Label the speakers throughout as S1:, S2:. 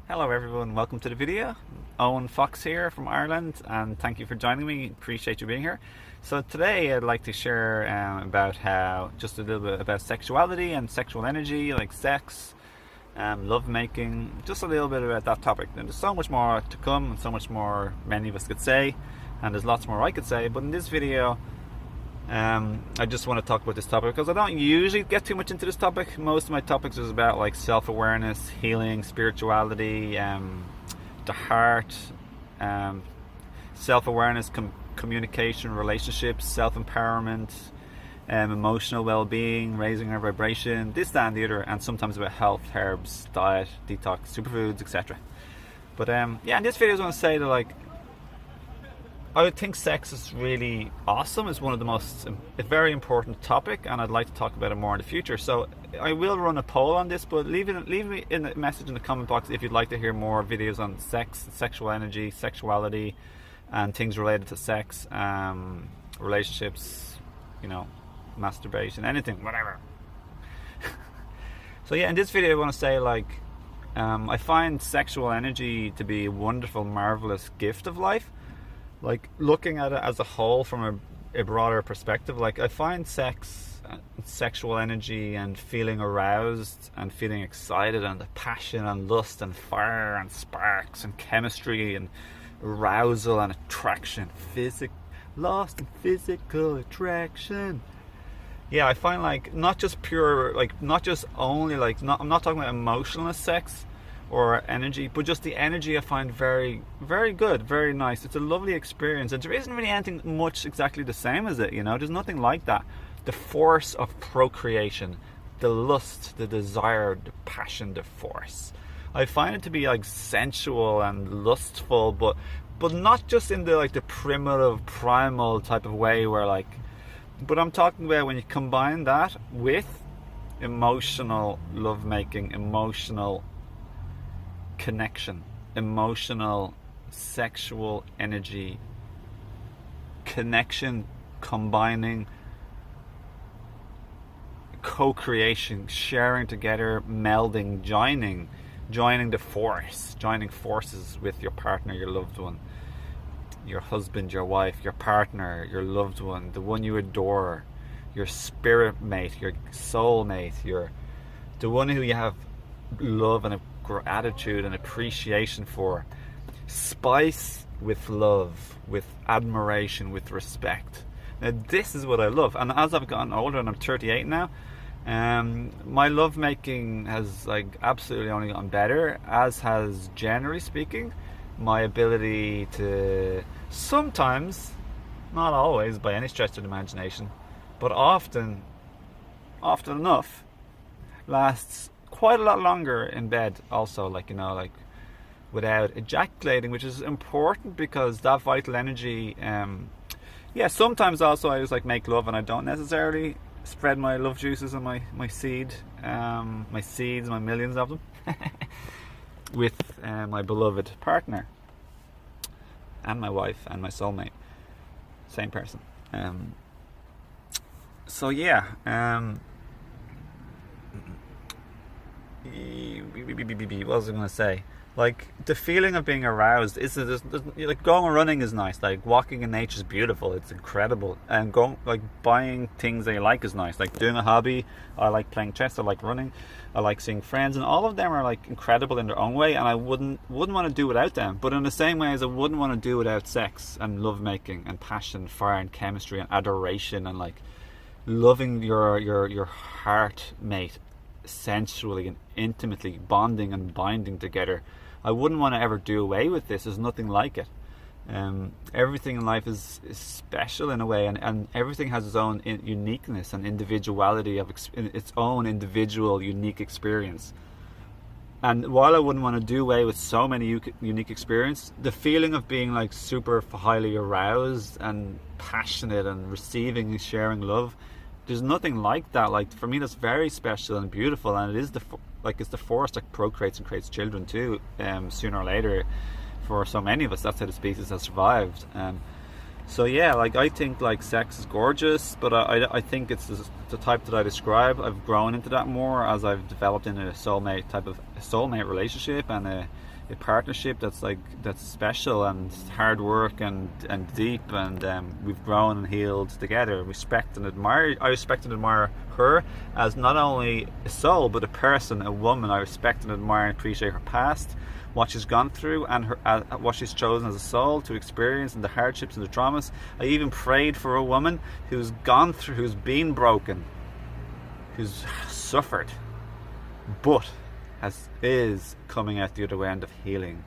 S1: Hello everyone, welcome to the video. Owen Fox here from Ireland, and thank you for joining me. Appreciate you being here. So today I'd like to share about just a little bit about sexuality and sexual energy, like sex, love making, just a little bit about that topic. And there's so much more to come and so much more many of us could say, and there's lots more I could say, but in this video I just want to talk about this topic because I don't usually get too much into this topic. Most of my topics is about like self-awareness, healing, spirituality, the heart, self-awareness, communication, relationships, self-empowerment, emotional well-being, raising our vibration, this, that and the other, and sometimes about health, herbs, diet, detox, superfoods, etc. But yeah, in this video I was going to say that I would think sex is really awesome. It's one of the most, a very important topic, and I'd like to talk about it more in the future. So I will run a poll on this, but leave me in a message in the comment box if you'd like to hear more videos on sex, sexual energy, sexuality, and things related to sex, relationships, masturbation, anything, whatever. So yeah, in this video I want to say I find sexual energy to be a wonderful, marvelous gift of life. Like, looking at it as a whole from a broader perspective, I find sexual energy and feeling aroused and feeling excited and the passion and lust and fire and sparks and chemistry and arousal and attraction, lost in physical attraction. Yeah, I find not just pure, not just only I'm not talking about emotionless sex or energy, but just the energy I find very, very good, very nice. It's a lovely experience, and there isn't really anything much exactly the same as it, there's nothing like that. The force of procreation, the lust, the desire, the passion, the force, I find it to be sensual and lustful, but not just in the primitive, primal type of way where but I'm talking about when you combine that with emotional lovemaking, emotional connection, emotional sexual energy connection, combining, co-creation, sharing together, melding, joining the force, joining forces with your partner, your loved one, your husband, your wife, your partner, your loved one, the one you adore, your spirit mate, your soulmate, the one who you have love and gratitude and appreciation for. Spice with love, with admiration, with respect. Now this is what I love, and as I've gotten older, and I'm 38 now, my love making has absolutely only gotten better, as has, generally speaking, my ability to sometimes, not always by any stretch of the imagination, but often enough, lasts quite a lot longer in bed also, without ejaculating, which is important because that vital energy, sometimes also I just make love and I don't necessarily spread my love juices and my seeds, my millions of them with my beloved partner and my wife and my soulmate, same person. So yeah, what was I going to say? The feeling of being aroused is going running is nice. Walking in nature is beautiful. It's incredible. And going buying things that you like is nice. Doing a hobby. I like playing chess. I like running. I like seeing friends, and all of them are incredible in their own way. And I wouldn't want to do without them. But in the same way as I wouldn't want to do without sex and love making and passion, fire and chemistry and adoration and loving your heart mate sensually and intimately, bonding and binding together. I wouldn't want to ever do away with this. There's nothing like it. Everything in life is special in a way, and everything has its own uniqueness and individuality of its own individual unique experience. And while I wouldn't want to do away with so many unique experiences, the feeling of being super highly aroused and passionate and receiving and sharing love, there's nothing like that. For me, that's very special and beautiful, and it is it's the force that procreates and creates children too, sooner or later. For so many of us, that's how the species has survived. So yeah, like I think like sex is gorgeous, but I think it's the type that I describe. I've grown into that more as I've developed in a soulmate relationship, and a partnership that's special and hard work and deep, and we've grown and healed together. I respect and admire her as not only a soul but a person, a woman. I respect and admire and appreciate her past, what she's gone through, and what she's chosen as a soul to experience, and the hardships and the traumas. I even prayed for a woman who's gone through, who's been broken, who's suffered, but is coming out the other end of healing,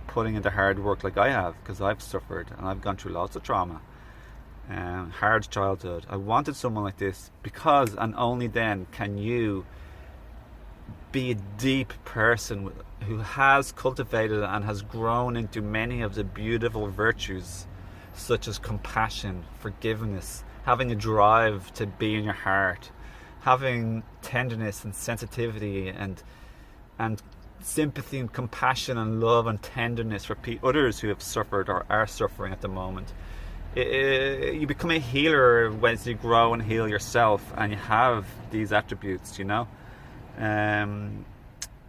S1: putting in the hard work like I have, because I've suffered and I've gone through lots of trauma, hard childhood. I wanted someone like this because, and only then, can you be a deep person who has cultivated and has grown into many of the beautiful virtues, such as compassion, forgiveness, having a drive to be in your heart, having tenderness and sensitivity and sympathy and compassion and love and tenderness for others who have suffered or are suffering at the moment. You become a healer once you grow and heal yourself, and you have these attributes, you know.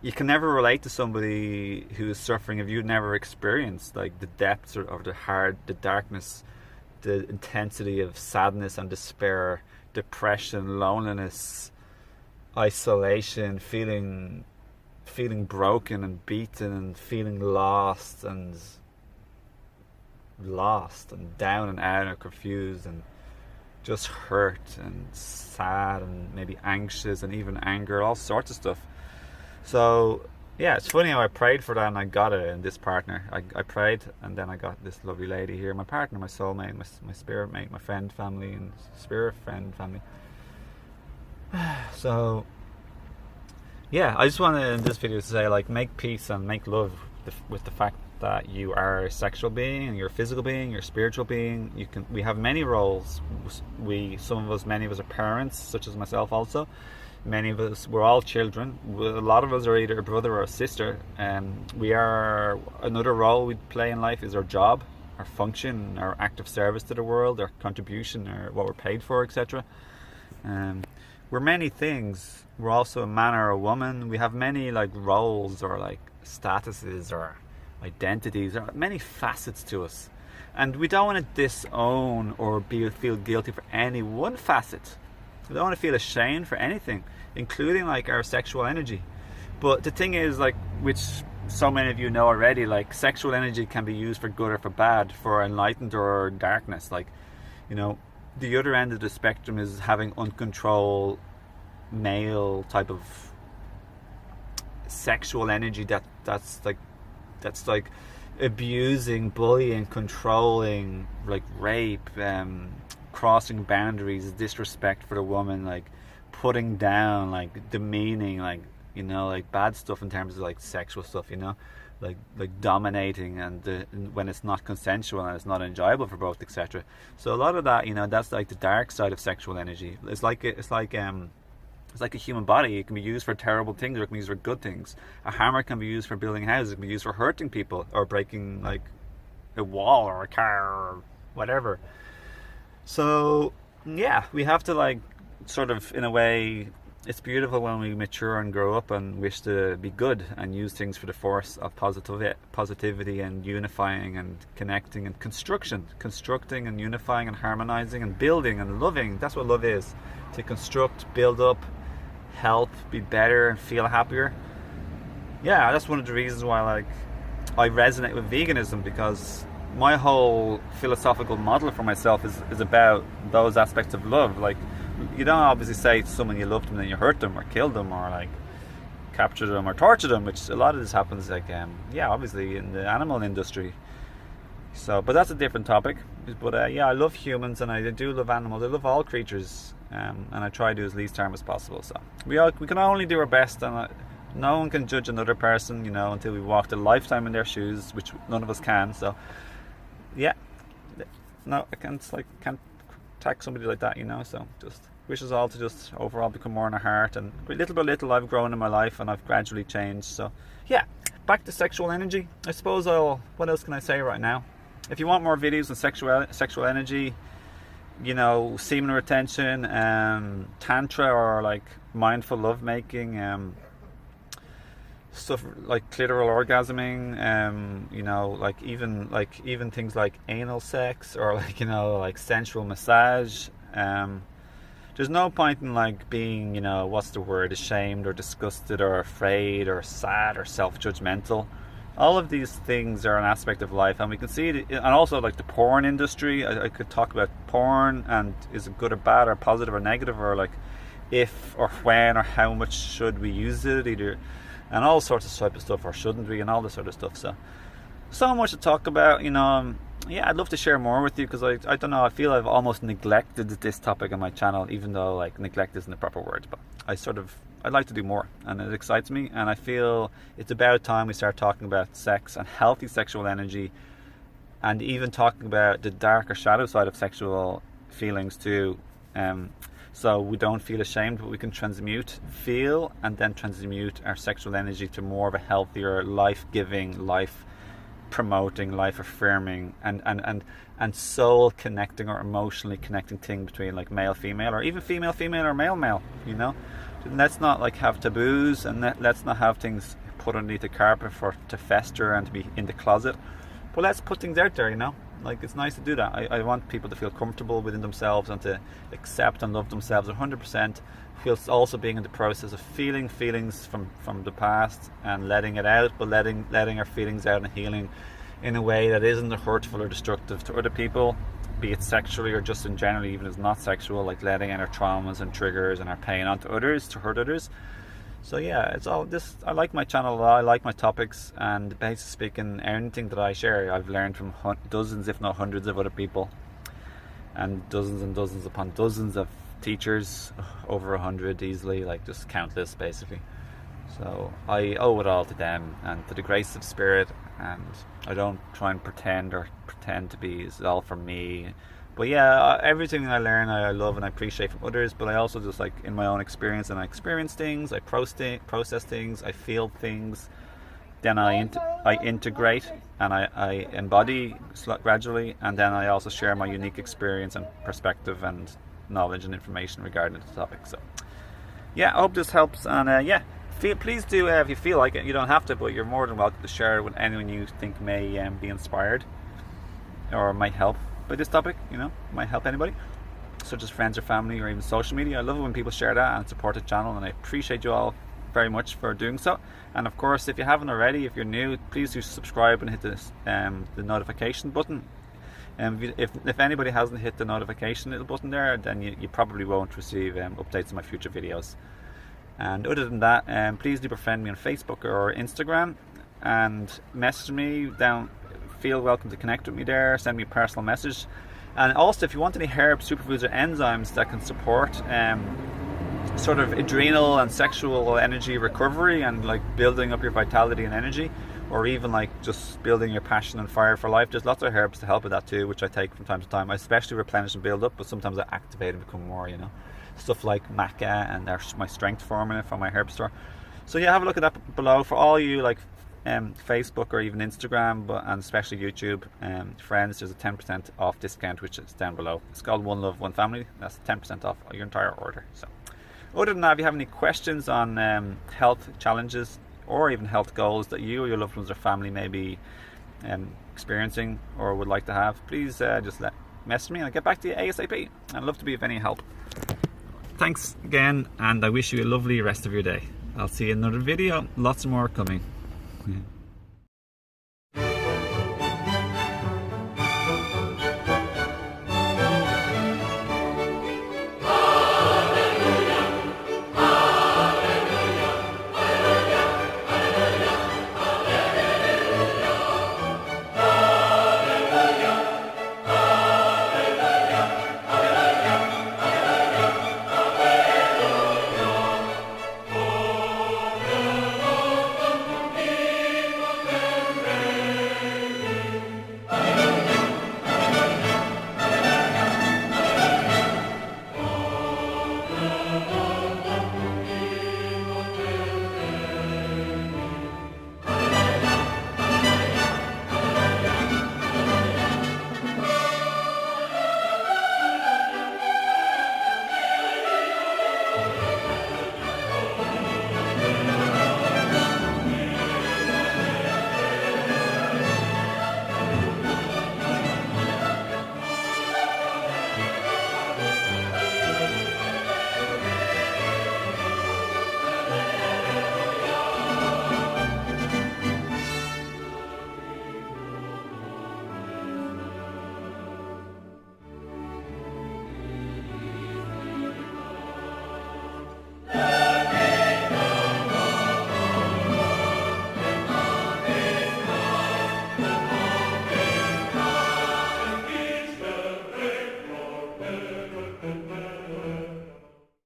S1: You can never relate to somebody who is suffering if you've never experienced like the depths or the darkness, the intensity of sadness and despair, depression, loneliness, isolation, feeling broken and beaten, and feeling lost and down and out and confused and just hurt and sad and maybe anxious and even anger, all sorts of stuff. So yeah, it's funny how I prayed for that and I got it in this partner. I prayed, and then I got this lovely lady here, my partner, my soulmate, my spirit mate, my friend family, and spirit friend family. So yeah, I just wanted in this video to say, like, make peace and make love with the fact that you are a sexual being, you're a physical being, you're a spiritual being. We have many roles. Many of us are parents, such as myself also. Many of us, we're all children. A lot of us are either a brother or a sister. Another role we play in life is our job, our function, our act of service to the world, our contribution, or what we're paid for, etc. We're many things. We're also a man or a woman. We have many like roles or like statuses or identities. There are many facets to us, and we don't want to disown or feel guilty for any one facet. We don't want to feel ashamed for anything, including like our sexual energy. But the thing is, like, which so many of you know already, like, sexual energy can be used for good or for bad, for enlightened or darkness. Like, you know, the other end of the spectrum is having uncontrolled male type of sexual energy that's like abusing, bullying, controlling, like rape, crossing boundaries, disrespect for the woman, like putting down, like demeaning, like, you know, like bad stuff in terms of like sexual stuff, you know, like dominating, and when it's not consensual and it's not enjoyable for both, etc. So a lot of that, you know, that's like the dark side of sexual energy. It's like a human body. It can be used for terrible things, or it can be used for good things. A hammer can be used for building houses. It can be used for hurting people or breaking like a wall or a car or whatever. So yeah, we have to, like, sort of, in a way, it's beautiful when we mature and grow up and wish to be good and use things for the force of positivity and unifying and connecting and constructing and unifying and harmonizing and building and loving. That's what love is: to construct, build up, help, be better, and feel happier. Yeah, that's one of the reasons why, like, I resonate with veganism, because my whole philosophical model for myself is about those aspects of love. Like, you don't obviously say to someone you loved them and then you hurt them or killed them or like capture them or torture them, which a lot of this happens, like, yeah, obviously in the animal industry. So, but that's a different topic. But yeah, I love humans and I do love animals. I love all creatures, and I try to do as least harm as possible. So we can only do our best, and no one can judge another person, you know, until we walked a lifetime in their shoes, which none of us can. So yeah, no, I can't attack somebody like that, you know. So just wish us all to just overall become more in our heart, and little by little I've grown in my life and I've gradually changed. So yeah, back to sexual energy. I suppose what else can I say right now? if you want more videos on sexual energy, you know, semen retention, tantra, or like mindful lovemaking, stuff like clitoral orgasming, you know, like even things like anal sex, or like, you know, like sensual massage. There's no point in like being, you know, what's the word, ashamed or disgusted or afraid or sad or self-judgmental. All of these things are an aspect of life, and we can see it. And also like the porn industry, I could talk about porn, and is it good or bad or positive or negative, or like if or when or how much should we use it, either, and all sorts of type of stuff, or shouldn't we, and all this sort of stuff. So much to talk about, you know. Yeah, I'd love to share more with you, because I don't know, I feel I've almost neglected this topic on my channel, even though like neglect isn't the proper word, but I'd like to do more, and it excites me, and I feel it's about time we start talking about sex and healthy sexual energy, and even talking about the darker shadow side of sexual feelings too, so we don't feel ashamed, but we can feel and then transmute our sexual energy to more of a healthier, life-giving, life-promoting, life-affirming, and soul connecting or emotionally connecting thing between like male-female, or even female-female or male-male, you know. Let's not like have taboos, and let's not have things put underneath the carpet to fester and to be in the closet, but let's put things out there, you know. Like, it's nice to do that. I want people to feel comfortable within themselves and to accept and love themselves 100%. Feels also being in the process of feeling feelings from the past and letting it out, but letting our feelings out and healing in a way that isn't hurtful or destructive to other people, be it sexually or just in general, even if it's not sexual, like letting out our traumas and triggers and our pain onto others to hurt others. So yeah, it's all this. I like my channel a lot. I like my topics, and basically speaking, anything that I share, I've learned from dozens, if not hundreds, of other people, and dozens upon dozens of teachers, over 100 easily, like just countless, basically. So I owe it all to them and to the grace of spirit, and I don't try and pretend to be, it's all for me. But yeah, everything I learn I love and I appreciate from others, but I also just like in my own experience, and I experience things, I process things, I feel things, then I integrate and I embody gradually, and then I also share my unique experience and perspective and knowledge and information regarding the topic. So yeah, I hope this helps, and yeah, please do, if you feel like it, you don't have to, but you're more than welcome to share it with anyone you think may be inspired or might help by this topic, you know, might help anybody, such as friends or family or even social media. I love it when people share that and support the channel, and I appreciate you all very much for doing so. And of course, if you haven't already, if you're new, please do subscribe and hit this, the notification button. If anybody hasn't hit the notification little button there, then you probably won't receive updates on my future videos. And other than that, please do befriend me on Facebook or Instagram and message me down. Feel welcome to connect with me there, send me a personal message. And also, if you want any herbs, superfoods or enzymes that can support sort of adrenal and sexual energy recovery and like building up your vitality and energy, or even like just building your passion and fire for life, there's lots of herbs to help with that too, which I take from time to time. I especially replenish and build up, but sometimes I activate and become more, you know, stuff like maca and my strength formula from my herb store. So yeah, have a look at that below for all you like Facebook or even Instagram, and especially YouTube friends. There's a 10% off discount, which is down below. It's called One Love One Family. That's 10% off your entire order. So other than that, if you have any questions on health challenges or even health goals that you or your loved ones or family may be experiencing or would like to have, please just message me and I'll get back to you ASAP. I'd love to be of any help. Thanks again, and I wish you a lovely rest of your day. I'll see you in another video. Lots more coming.